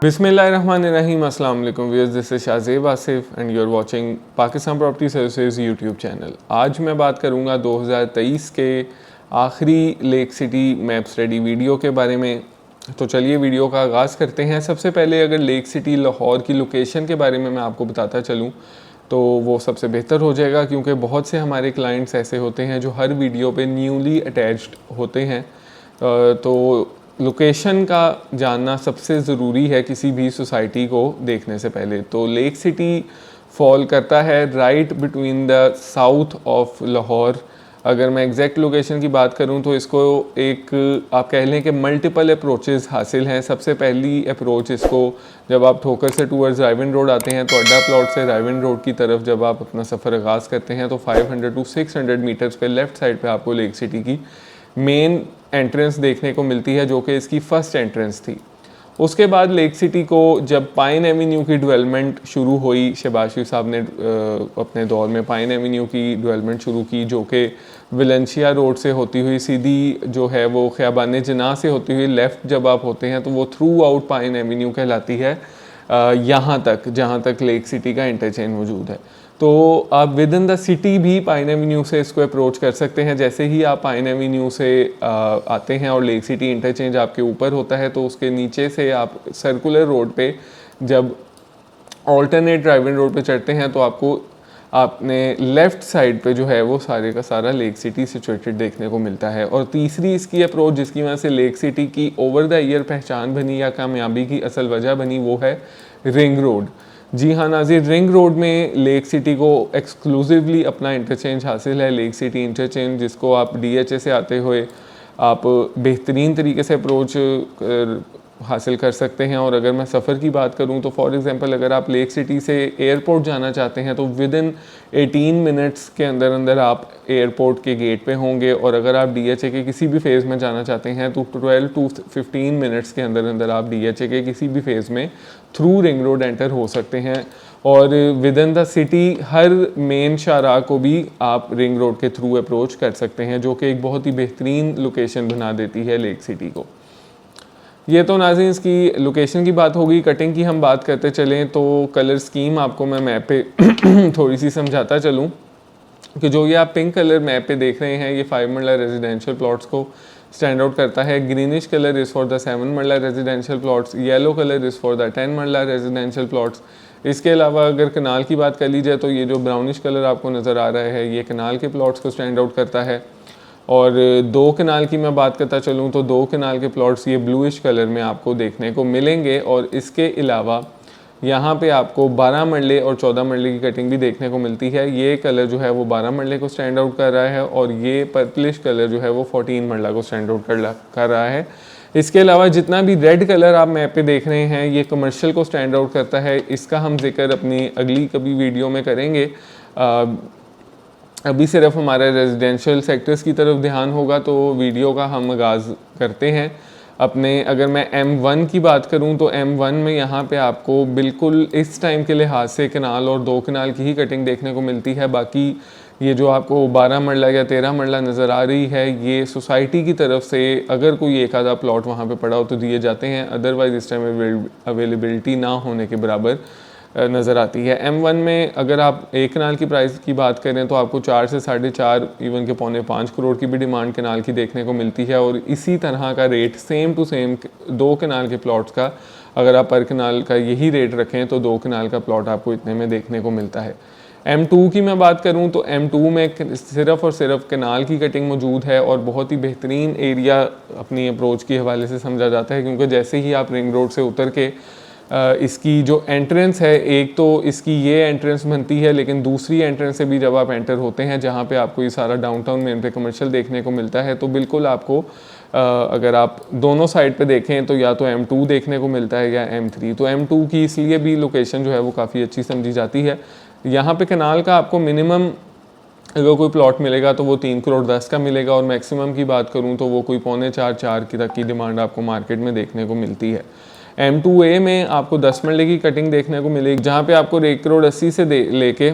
बिस्मिल्लाहिर्रहमानिर्रहीम, अस्सलाम वालेकुम viewers, this is Shahzeb Asif and you are watching Pakistan property services YouTube channel. आज मैं बात करूंगा 2023 के आखिरी Lake City map study video के बारे में। तो चलिए वीडियो का आगाज़ करते हैं। सबसे पहले अगर लेक सिटी लाहौर की लोकेशन के बारे में मैं आपको बताता चलूँ तो वो सबसे बेहतर हो जाएगा, क्योंकि बहुत से हमारे क्लाइंट्स ऐसे होते हैं जो हर वीडियो पे न्यूली अटैच्ड होते हैं। तो लोकेशन का जानना सबसे ज़रूरी है किसी भी सोसाइटी को देखने से पहले। तो लेक सिटी फॉल करता है right between the south of Lahore. अगर मैं एग्जैक्ट लोकेशन की बात करूं तो इसको एक आप कह लें कि मल्टीपल अप्रोचेस हासिल हैं। सबसे पहली अप्रोच इसको जब आप ठोकर से टूवर्ड्स रायवन रोड आते हैं तो अड्डा प्लॉट से रायवन रोड की तरफ जब आप अपना सफ़र आगाज़ करते हैं तो 500 to 600 मीटर्स पे लेफ़्ट साइड पे आपको लेक सिटी की मेन एंट्रेंस देखने को मिलती है, जो कि इसकी फ़र्स्ट एंट्रेंस थी। उसके बाद लेक सिटी को जब पाइन एवेन्यू की डेवलपमेंट शुरू हुई, शहबाज शरीफ साहब ने अपने दौर में पाइन एवेन्यू की डेवलपमेंट शुरू की, जो कि विलेंशिया रोड से होती हुई सीधी जो है वो ख़ियाबान जनाह से होती हुई लेफ़्ट जब आप होते हैं तो वो थ्रू आउट पाइन एवेन्यू कहलाती है, यहाँ तक जहाँ तक लेक सिटी का इंटरचेंज मौजूद है। तो आप विद इन द सिटी भी पाइन एवेन्यू से इसको अप्रोच कर सकते हैं। जैसे ही आप पाइन एवेन्यू से आते हैं और लेक सिटी इंटरचेंज आपके ऊपर होता है तो उसके नीचे से आप सर्कुलर रोड पे जब ऑल्टरनेट ड्राइविंग रोड पे चढ़ते हैं तो आपको आपने लेफ़्ट साइड पे जो है वो सारे का सारा लेक सिटी सिचुएटेड देखने को मिलता है। और तीसरी इसकी अप्रोच जिसकी वजह से लेक सिटी की ओवर द ईयर पहचान बनी या कामयाबी की असल वजह बनी वो है रिंग रोड। जी हाँ नाज़रीन, रिंग रोड में लेक सिटी को एक्सक्लूसिवली अपना इंटरचेंज हासिल है, लेक सिटी इंटरचेंज, जिसको आप DHA से आते हुए आप बेहतरीन तरीके से अप्रोच हासिल कर सकते हैं। और अगर मैं सफ़र की बात करूं तो फॉर एग्ज़ाम्पल अगर आप लेक सिटी से एयरपोर्ट जाना चाहते हैं तो विद इन 18 मिनट्स के अंदर अंदर आप एयरपोर्ट के गेट पे होंगे। और अगर आप DHA के किसी भी फेज़ में जाना चाहते हैं तो 12 to 15 मिनट्स के अंदर अंदर आप DHA के किसी भी फेज़ में थ्रू रिंग रोड एंटर हो सकते हैं। और विद इन द सिटी हर मेन शाहराह को भी आप रिंग रोड के थ्रू अप्रोच कर सकते हैं, जो कि एक बहुत ही बेहतरीन लोकेशन बना देती है लेक सिटी को। ये तो नाज़रीन इसकी लोकेशन की बात होगी। कटिंग की हम बात करते चलें तो कलर स्कीम आपको मैं मैप पे थोड़ी सी समझाता चलूँ कि जो ये आप पिंक कलर मैप पे देख रहे हैं ये 5 मरला रेजिडेंशियल प्लॉट्स को स्टैंड आउट करता है। Greenish colour is for the 7 मरला residential plots, yellow colour is for the 10 मरला रेजिडेंशियल प्लॉट्स। इसके अलावा अगर कनाल की बात कर ली जाए तो ये जो ब्राउनिश कलर आपको नज़र आ रहा है ये कनाल के प्लॉट्स को स्टैंड आउट करता है। और 2 कनाल की मैं बात करता चलूँ तो 2 कनाल के प्लॉट्स ये ब्लूइश कलर में आपको देखने को मिलेंगे। और इसके अलावा यहाँ पे आपको 12 मरले और 14 मरले की कटिंग भी देखने को मिलती है। ये कलर जो है वो 12 मरले को स्टैंड आउट कर रहा है और ये पर्पलिश कलर जो है वो 14 मरला को स्टैंड आउट कर रहा है। इसके अलावा जितना भी रेड कलर आप मैप पे देख रहे हैं ये कमर्शियल को स्टैंड आउट करता है। इसका हम जिक्र अपनी अगली कभी वीडियो में करेंगे। अभी सिर्फ हमारे रेजिडेंशियल सेक्टर्स की तरफ ध्यान होगा तो वीडियो का हम आगाज़ करते हैं अपने। अगर मैं M1 की बात करूं तो M1 में यहाँ पे आपको बिल्कुल इस टाइम के लिहाज से कनाल और 2 कनाल की ही कटिंग देखने को मिलती है। बाकी ये जो आपको 12 मरला या 13 मरला नज़र आ रही है ये सोसाइटी की तरफ से अगर कोई एक आधा प्लॉट वहाँ पे पड़ा हो तो दिए जाते हैं, अदरवाइज़ इस टाइम अवेलेबिलिटी ना होने के बराबर नज़र आती है। M1 में अगर आप एक कनाल की प्राइस की बात करें तो आपको 4 से 4.5 इवन के 4.25 करोड़ की भी डिमांड कनाल की देखने को मिलती है। और इसी तरह का रेट सेम टू सेम 2 कनाल के प्लॉट्स का अगर आप पर कनाल का यही रेट रखें तो 2 कनाल का प्लॉट आपको इतने में देखने को मिलता है। M2 की मैं बात करूं तो M2 में सिर्फ़ और सिर्फ कनाल की कटिंग मौजूद है और बहुत ही बेहतरीन एरिया अपनी अप्रोच के हवाले से समझा जाता है, क्योंकि जैसे ही आप रिंग रोड से उतर के इसकी जो एंट्रेंस है, एक तो इसकी ये एंट्रेंस बनती है लेकिन दूसरी एंट्रेंस से भी जब आप एंटर होते हैं जहाँ पे आपको ये सारा डाउनटाउन मेन पे कमर्शियल देखने को मिलता है तो बिल्कुल आपको अगर आप दोनों साइड पे देखें तो या तो M2 देखने को मिलता है या M3। तो M2 की इसलिए भी लोकेशन जो है वो काफ़ी अच्छी समझी जाती है। यहाँ पे कनाल का आपको मिनिमम अगर कोई प्लॉट मिलेगा तो वो 3 करोड़ 10 का मिलेगा और मैक्सिमम की बात करूँ तो वो कोई 3.25-4 की तक की डिमांड आपको मार्केट में देखने को मिलती है। M2A में आपको 10 मरले की कटिंग देखने को मिलेगी जहाँ पे आपको 1 करोड़ 80 से लेके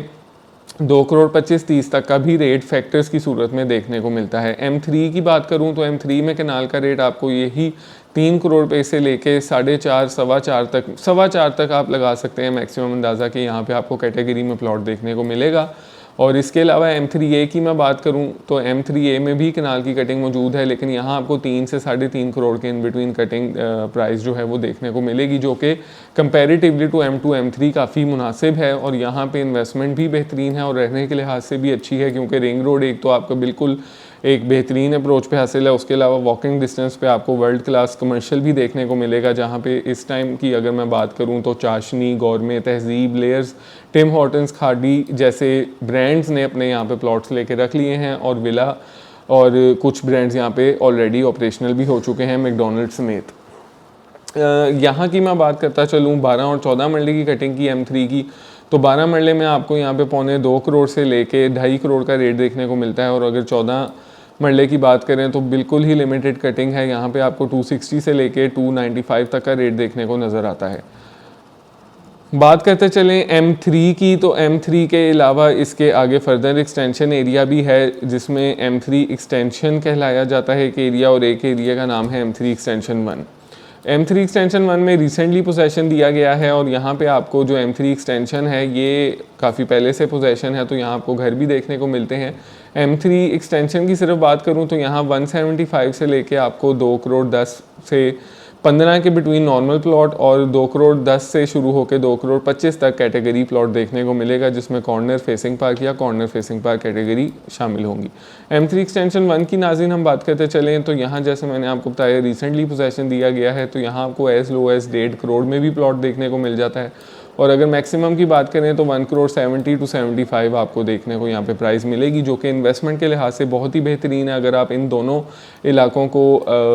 2 करोड़ 25-30 तक का भी रेट फैक्टर्स की सूरत में देखने को मिलता है। M3 की बात करूं तो M3 में कनाल का रेट आपको यही 3 करोड़ रुपये से लेके 4.5 सवा चार तक आप लगा सकते हैं मैक्सिमम अंदाज़ा कि यहाँ पे आपको कैटेगरी में प्लॉट देखने को मिलेगा। और इसके अलावा M3A की मैं बात करूँ तो M3A में भी कनाल की कटिंग मौजूद है, लेकिन यहाँ आपको 3 से 3.5 करोड़ के इन बिटवीन कटिंग प्राइस जो है वो देखने को मिलेगी, जो कि कंपैरेटिवली टू M2 M3 काफ़ी मुनासिब है। और यहाँ पे इन्वेस्टमेंट भी बेहतरीन है और रहने के लिहाज से भी अच्छी है, क्योंकि रिंग रोड एक तो आपका बिल्कुल एक बेहतरीन अप्रोच पे हासिल है, उसके अलावा वॉकिंग डिस्टेंस पे आपको वर्ल्ड क्लास कमर्शियल भी देखने को मिलेगा, जहाँ पे इस टाइम की अगर मैं बात करूँ तो चाशनी, गौरमे, तहजीब, लेयर्स, टिम हॉर्टन्स, खाड़ी जैसे ब्रांड्स ने अपने यहाँ पे प्लॉट्स लेके रख लिए हैं, और विला और कुछ ब्रांड्स यहाँ पे ऑलरेडी ऑपरेशनल भी हो चुके हैं, मैकडोनल्ड समेत। यहाँ की मैं बात करता चलूँ 12 और 14 मरले की कटिंग की M3 की, तो 12 मरले में आपको यहाँ पे 2.25 करोड़ से लेके 2.5 करोड़ का रेट देखने को मिलता है। और अगर 14 मरले की बात करें तो बिल्कुल ही लिमिटेड कटिंग है, यहाँ पे आपको 260 से लेके 295 तक का रेट देखने को नज़र आता है। बात करते चलें M3 की, तो M3 के अलावा इसके आगे फर्दर एक्सटेंशन एरिया भी है, जिसमें M3 एक्सटेंशन कहलाया जाता है एक एरिया, और एक एरिया का नाम है M3 एक्सटेंशन 1। M3 एक्सटेंशन 1 में रिसेंटली पोजेसन दिया गया है, और यहाँ पे आपको जो M3 एक्सटेंशन है ये काफ़ी पहले से पोजेसन है, तो यहाँ आपको घर भी देखने को मिलते हैं। M3 एक्सटेंशन की सिर्फ बात करूँ तो यहाँ 175 से लेके आपको 2 करोड़ 10 से 15 के बिटवीन नॉर्मल प्लॉट, और 2 करोड़ 10 से शुरू होकर 2 करोड़ 25 तक कैटेगरी प्लॉट देखने को मिलेगा, जिसमें कॉर्नर फेसिंग पार्क या कॉर्नर फेसिंग पार्क कैटेगरी शामिल होंगी। M3 एक्सटेंशन 1 की नाज़रीन हम बात करते चलें तो यहाँ जैसे मैंने आपको बताया रिसेंटली पोजेसन दिया गया है, तो यहाँ आपको एज लो एज 1.5 करोड़ में भी प्लॉट देखने को मिल जाता है। और अगर मैक्सिमम की बात करें तो 1 करोड़ 70 to 75 आपको देखने को यहाँ पे प्राइस मिलेगी, जो कि इन्वेस्टमेंट के लिहाज से बहुत ही बेहतरीन है। अगर आप इन दोनों इलाकों को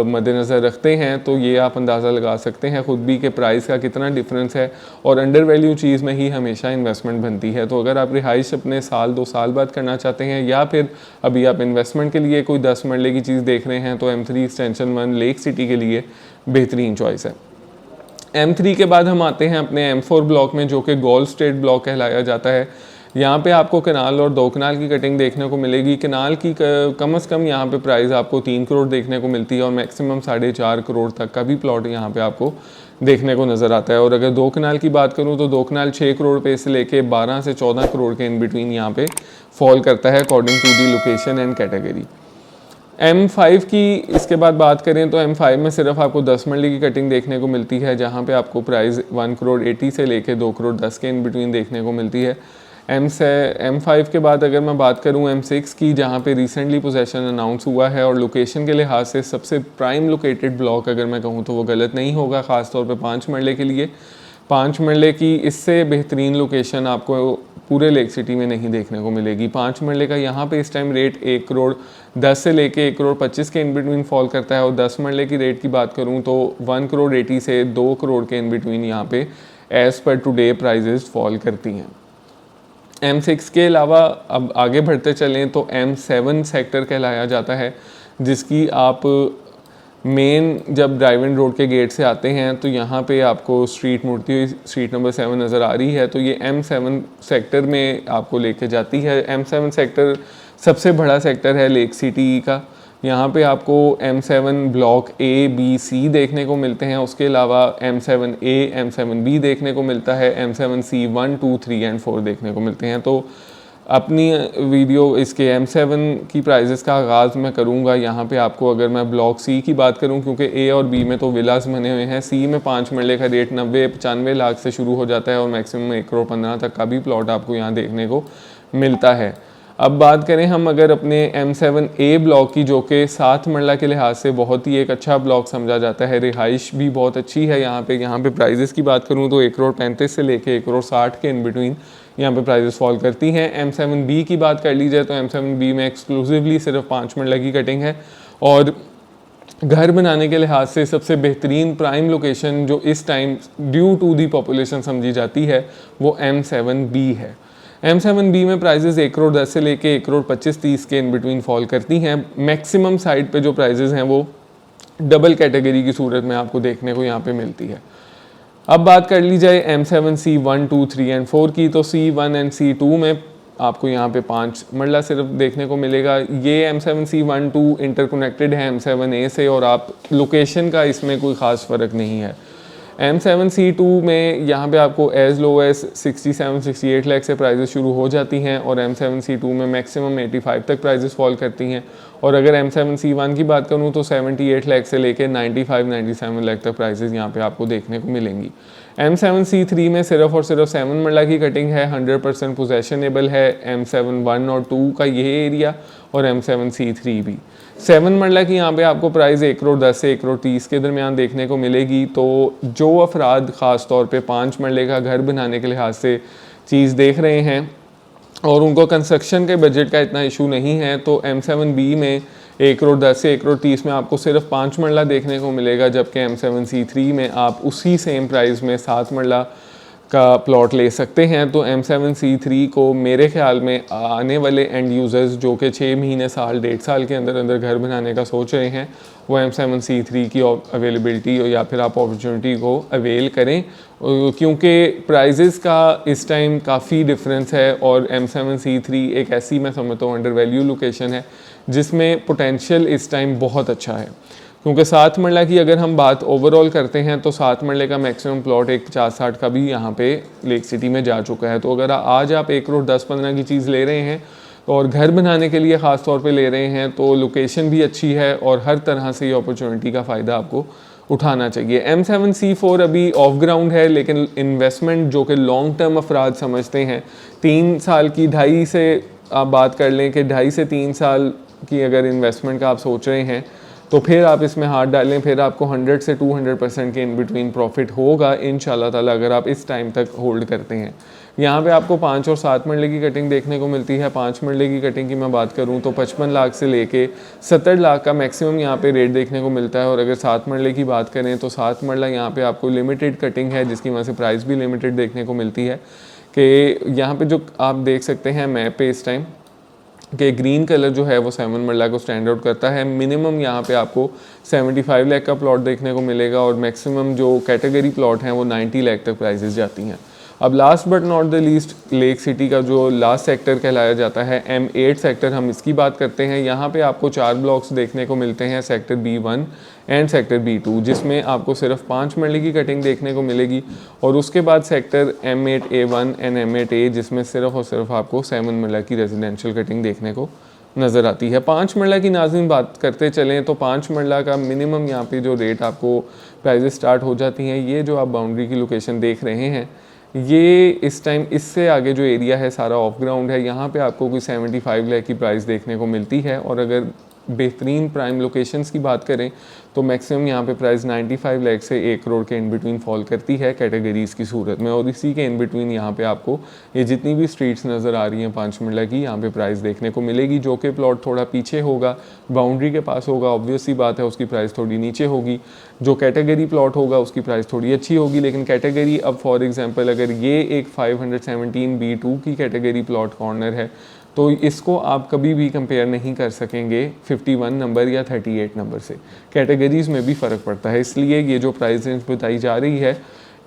मद्देनज़र रखते हैं तो ये आप अंदाज़ा लगा सकते हैं ख़ुद भी कि प्राइस का कितना डिफरेंस है, और अंडर वैल्यू चीज़ में ही हमेशा इन्वेस्टमेंट बनती है। तो अगर आप रिहाइश अपने साल 2 साल बाद करना चाहते हैं, या फिर अभी आप इन्वेस्टमेंट के लिए कोई 10 मरले की चीज़ देख रहे हैं, तो M3 एक्सटेंशन 1 लेक सिटी के लिए बेहतरीन चॉइस है। M3 के बाद हम आते हैं अपने M4 ब्लॉक में, जो कि गोल्ड स्टेट ब्लॉक कहलाया जाता है। यहाँ पे आपको कनाल और 2 कनाल की कटिंग देखने को मिलेगी। कनाल की कम से कम यहाँ पे प्राइस आपको 3 करोड़ देखने को मिलती है, और मैक्सिमम 4.5 करोड़ तक का भी प्लॉट यहाँ पे आपको देखने को नज़र आता है। और अगर 2 कनाल की बात करूँ तो 2 कनाल 6 करोड़ रुपये से लेके 12 से 14 करोड़ के इन बिटवीन यहाँ पे फॉल करता है according to the location and category. M5 की इसके बाद बात करें तो M5 में सिर्फ आपको 10 मरले की कटिंग देखने को मिलती है, जहाँ पे आपको प्राइस 1 करोड़ 80 से लेके 2 करोड़ 10 के इन बिटवीन देखने को मिलती है। M5 के बाद अगर मैं बात करूँ M6 की, जहाँ पे रिसेंटली पोजेसन अनाउंस हुआ है, और लोकेशन के लिहाज से सबसे प्राइम लोकेटेड ब्लॉक अगर मैं कहूँ तो वो गलत नहीं होगा, ख़ासतौर पे 5 मरले के लिए। 5 मरले की इससे बेहतरीन लोकेशन आपको पूरे लेक सिटी में नहीं देखने को मिलेगी। 5 मरले का यहाँ पे इस टाइम रेट 1 करोड़ 10 से लेके 1 करोड़ 25 के इन बिटवीन फॉल करता है, और 10 मरले की रेट की बात करूँ तो 1 करोड़ 80 से 2 करोड़ के इन बिटवीन यहाँ पे as per today prices fall करती हैं। M6 के अलावा अब आगे बढ़ते चलें तो M7 सेक्टर कहलाया जाता है, जिसकी आप मेन जब ड्राइव-इन रोड के गेट से आते हैं तो यहाँ पे आपको स्ट्रीट मुड़ती हुई स्ट्रीट नंबर 7 नज़र आ रही है, तो ये M7 सेक्टर में आपको लेके जाती है। M7 सेक्टर सबसे बड़ा सेक्टर है लेक सिटी का। यहाँ पे आपको M7 block A, B, C देखने को मिलते हैं। उसके अलावा M7A, M7B देखने को मिलता है, M7C 1, 2, 3 एंड 4 देखने को मिलते हैं। तो अपनी वीडियो इसके M7 की प्राइजेस का आगाज़ मैं करूँगा यहाँ पे आपको। अगर मैं ब्लॉक C की बात करूँ, क्योंकि A और B में तो विलास बने हुए हैं, C में 5 मरले का रेट 90-95 लाख से शुरू हो जाता है, और मैक्सिमम 1 करोड़ 15 तक का भी प्लॉट आपको यहाँ देखने को मिलता है। अब बात करें हम अगर अपने M7A ब्लॉक की, जो कि 7 मरला के लिहाज से बहुत ही एक अच्छा ब्लॉक समझा जाता है, रिहाइश भी बहुत अच्छी है यहाँ पे प्राइजेस की बात करूँ तो 1 करोड़ 35 से लेके 1 करोड़ 60 के इन बिटवीन यहाँ पे प्राइजेस फॉल करती हैं। M7B की बात कर ली जाए तो M7B में एक्सक्लूसिवली सिर्फ 5 मरला की कटिंग है, और घर बनाने के लिहाज से सबसे बेहतरीन प्राइम लोकेशन जो इस time due to the population समझी जाती है वो M7B है। M7B में प्राइजेस 1 करोड़ 10 से लेके 1 करोड़ 25-30 के इन बिटवीन फॉल करती हैं। मैक्सिमम साइड पे जो प्राइजेस हैं वो डबल कैटेगरी की सूरत में आपको देखने को यहाँ पे मिलती है। अब बात कर ली जाए M7C 1, 2, 3 एंड 4 की, तो C1 एंड C2 में आपको यहाँ पे 5 मरला सिर्फ देखने को मिलेगा। ये M7C12 इंटरकनेक्टेड है M7A से, और आप लोकेशन का इसमें कोई ख़ास फ़र्क नहीं है। M7C2 में यहाँ पे आपको एज़ लो एज़ 67-68 लाख से प्राइजेस शुरू हो जाती हैं, और M7C2 में मैक्सिमम 85 तक प्राइजेस फॉल करती हैं। और अगर M7C1 की बात करूँ तो 78 लाख से लेकर 95-97 लाख तक प्राइजेस यहाँ पे आपको देखने को मिलेंगी। M7C3 में सिर्फ और सिर्फ 7 मरला की कटिंग है, 100% पोजेशनेबल है। M7 और 2 का ये एरिया, और M7C3 भी 7 मरला की यहाँ पे आपको प्राइस 1 करोड़ 10 से 1 करोड़ 30 के दरमियान देखने को मिलेगी। तो जो अफराद ख़ास तौर पे 5 मरले का घर बनाने के लिहाज से चीज़ देख रहे हैं और उनको कंस्ट्रक्शन के बजट का इतना इशू नहीं है, तो M7B में 1 करोड़ 10 से 1 करोड़ 30 में आपको सिर्फ 5 मरला देखने को मिलेगा, जबकि M7C3 में आप उसी सेम प्राइस में 7 मरला का प्लॉट ले सकते हैं। तो M7C3 को मेरे ख्याल में आने वाले एंड यूज़र्स जो कि 6 महीने साल 1.5 साल के अंदर अंदर घर बनाने का सोच रहे हैं, वो M7C3 की अवेलेबिलिटी या फिर आप अपॉर्चुनिटी को अवेल करें, क्योंकि प्राइजेस का इस टाइम काफ़ी डिफरेंस है। और M7C3 एक ऐसी, मैं समझता हूँ, अंडर वैल्यू लोकेशन है जिसमें पोटेंशियल इस टाइम बहुत अच्छा है। क्योंकि 7 मरला की अगर हम बात ओवरऑल करते हैं तो 7 मरले का मैक्सिमम प्लॉट एक 50-60 का भी यहाँ पे लेक सिटी में जा चुका है। तो अगर आज आप 1 करोड़ 10-15 की चीज़ ले रहे हैं और घर बनाने के लिए ख़ास तौर पे ले रहे हैं, तो लोकेशन भी अच्छी है और हर तरह से ये अपॉर्चुनिटी का फ़ायदा आपको उठाना चाहिए। M7C4 अभी ऑफ ग्राउंड है, लेकिन इन्वेस्टमेंट जो कि लॉन्ग टर्म अफराद समझते हैं, 3 साल की, 2.5 से आप बात कर लें कि 2.5 से 3 साल की अगर इन्वेस्टमेंट का आप सोच रहे हैं, तो फिर आप इसमें हाथ डालें, फिर आपको 100 से 200% के इन बिटवीन प्रॉफिट होगा इंशाल्लाह ताला, अगर आप इस टाइम तक होल्ड करते हैं। यहाँ पे आपको 5 और 7 मरले की कटिंग देखने को मिलती है। 5 मरले की कटिंग की मैं बात करूँ तो 55 लाख से लेके 70 लाख का मैक्सिमम यहाँ पे रेट देखने को मिलता है। और अगर 7 मरले की बात करें तो 7 मरला यहाँ पे आपको लिमिटेड कटिंग है, जिसकी वजह से प्राइस भी लिमिटेड देखने को मिलती है। कि यहाँ पे जो आप देख सकते हैं मैप पे इस टाइम कि ग्रीन कलर जो है वो 7 मरला को स्टैंड आउट करता है। मिनिमम यहाँ पे आपको 75 लाख का प्लॉट देखने को मिलेगा, और मैक्सिमम जो कैटेगरी प्लॉट हैं वो 90 लाख तक प्राइजेस जाती हैं। अब last but not the least, lake city का जो लास्ट सेक्टर कहलाया जाता है M8 सेक्टर, हम इसकी बात करते हैं। यहाँ पे आपको 4 ब्लॉक्स देखने को मिलते हैं, sector B1 and sector B2, जिसमें आपको सिर्फ 5 मरले की कटिंग देखने को मिलेगी। और उसके बाद सेक्टर M8A1 एंड M8A, जिसमें सिर्फ और सिर्फ आपको 7 मरला की रेजिडेंशियल कटिंग देखने को नज़र आती है। 5 मरला की नाज़रीन बात करते चलें तो 5 मरला का मिनिमम यहाँ पे जो रेट आपको प्राइजेस स्टार्ट हो जाती हैं, ये जो आप बाउंड्री की लोकेशन देख रहे हैं, ये इस टाइम इससे आगे जो एरिया है सारा ऑफ ग्राउंड है। यहाँ पे आपको कोई 75 लाख की प्राइस देखने को मिलती है। और अगर बेहतरीन प्राइम लोकेशंस की बात करें तो मैक्सिमम यहाँ पे प्राइस 95 लाख से 1 करोड़ के इन बिटवीन फॉल करती है कैटेगरीज़ की सूरत में। और इसी के इन बिटवीन यहाँ पे आपको ये जितनी भी स्ट्रीट्स नज़र आ रही हैं 5 मरला की, यहाँ पे प्राइस देखने को मिलेगी। जो कि प्लॉट थोड़ा पीछे होगा, बाउंड्री के पास होगा, ऑब्वियस सी बात है उसकी प्राइस थोड़ी नीचे होगी। जो कैटेगरी प्लॉट होगा उसकी प्राइस थोड़ी अच्छी होगी। लेकिन कैटेगरी, अब फॉर एग्जांपल अगर ये एक 517 B2 की कैटेगरी प्लॉट कॉर्नर है, तो इसको आप कभी भी कंपेयर नहीं कर सकेंगे 51 नंबर या 38 नंबर से। कैटेगरीज़ में भी फ़र्क पड़ता है, इसलिए ये जो प्राइस रेंज बताई जा रही है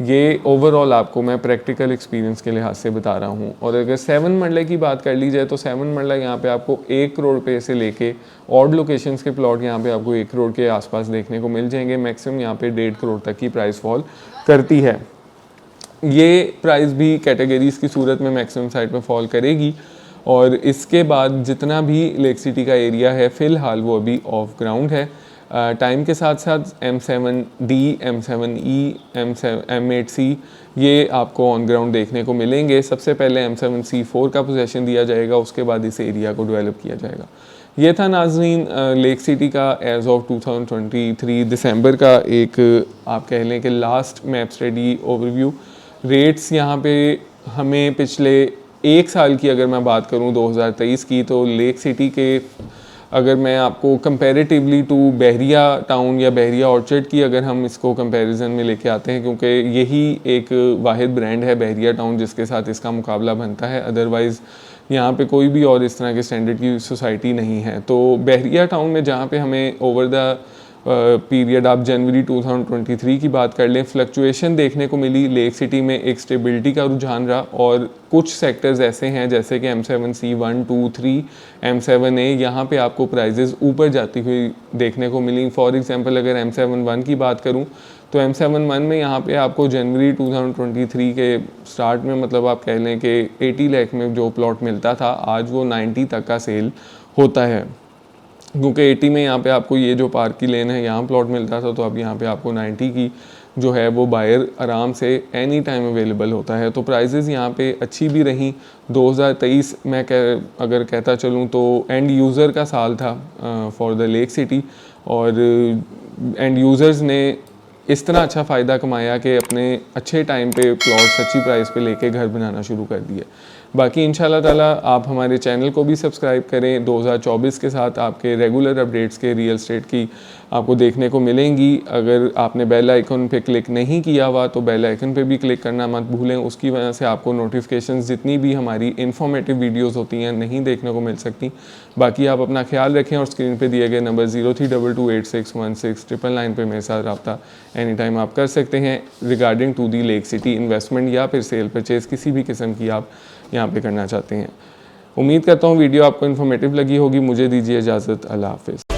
ये ओवरऑल आपको मैं प्रैक्टिकल एक्सपीरियंस के लिहाज से बता रहा हूँ। और अगर 7 मरले की बात कर ली जाए तो 7 मरला यहाँ पे आपको 1 करोड़ रुपये से लेके ऑड लोकेशंस के प्लॉट यहाँ पे आपको 1 करोड़ के आसपास देखने को मिल जाएंगे। मैक्सिमम यहाँ पे 1.5 करोड़ तक की प्राइस फॉल करती है। ये प्राइस भी कैटेगरीज़ की सूरत में मैक्सिमम साइड में फॉल करेगी। और इसके बाद जितना भी लेक सिटी का एरिया है फ़िलहाल वो अभी ऑफ ग्राउंड है। टाइम के साथ साथ M7D, M7E, M8C ये आपको ऑन ग्राउंड देखने को मिलेंगे। सबसे पहले M7C4 का पोजीशन दिया जाएगा, उसके बाद इस एरिया को डेवलप किया जाएगा। ये था नाजरीन लेक सिटी का एज़ ऑफ 2023 दिसंबर का एक आप कह लें कि last map study overview. Rates यहाँ पे हमें पिछले 1 साल की अगर मैं बात करूं 2023 की, तो लेक सिटी के अगर मैं आपको कंपैरेटिवली टू बहरिया टाउन या बहरिया ऑर्चर्ड की अगर हम इसको कंपैरिजन में लेके आते हैं, क्योंकि यही एक वाहिद ब्रांड है बहरिया टाउन जिसके साथ इसका मुकाबला बनता है। अदरवाइज़ यहाँ पे कोई भी और इस तरह के स्टैंडर्ड की सोसाइटी नहीं है। तो बहरिया टाउन में जहाँ पे हमें ओवर द पीरियड आप जनवरी 2023 की बात कर लें, फ्लक्चुएशन देखने को मिली, लेक सिटी में एक स्टेबिलिटी का रुझान रहा और कुछ सेक्टर्स ऐसे हैं जैसे कि M7C 1, 2, 3, M7A, यहाँ पे आपको प्राइजेस ऊपर जाती हुई देखने को मिली। फॉर एग्जांपल अगर M7-1 की बात करूँ तो M7-1 में यहाँ पे आपको जनवरी 2023 के स्टार्ट में मतलब आप कह लें कि 80 लाख में जो प्लॉट मिलता था आज वो 90 तक का सेल होता है, क्योंकि 80 में यहाँ पे आपको ये जो पार्क की लेन है यहाँ प्लॉट मिलता था, तो अब यहाँ पे आपको 90 की जो है वो बायर आराम से एनी टाइम अवेलेबल होता है। तो प्राइजेज़ यहाँ पे अच्छी भी रहीं। 2023 मैं अगर कहता चलूँ तो एंड यूज़र का साल था फॉर द लेक सिटी, और एंड यूज़र्स ने इस तरह अच्छा फ़ायदा कमाया कि अपने अच्छे टाइम पे प्लॉट्स अच्छी प्राइस पे लेके घर बनाना शुरू कर दिए। बाकी इंशाल्लाह ताला आप हमारे चैनल को भी सब्सक्राइब करें। 2024 के साथ आपके रेगुलर अपडेट्स के रियल एस्टेट की आपको देखने को मिलेंगी। अगर आपने बेल आइकन पे क्लिक नहीं किया हुआ तो बेल आइकन पे भी क्लिक करना मत भूलें, उसकी वजह से आपको नोटिफिकेशंस जितनी भी हमारी इन्फॉर्मेटिव वीडियोस होती हैं नहीं देखने को मिल सकती। बाकी आप अपना ख्याल रखें और स्क्रीन पे दिए गए नंबर 0322861699 पे मेरे साथ रब्ता एनी टाइम आप कर सकते हैं regarding to the Lake City investment या फिर सेल परचेज किसी भी किस्म की आप यहाँ पे करना चाहते हैं। उम्मीद करता हूँ वीडियो आपको इन्फॉर्मेटिव लगी होगी। मुझे दीजिए इजाज़त। अल्लाह हाफ़िज़।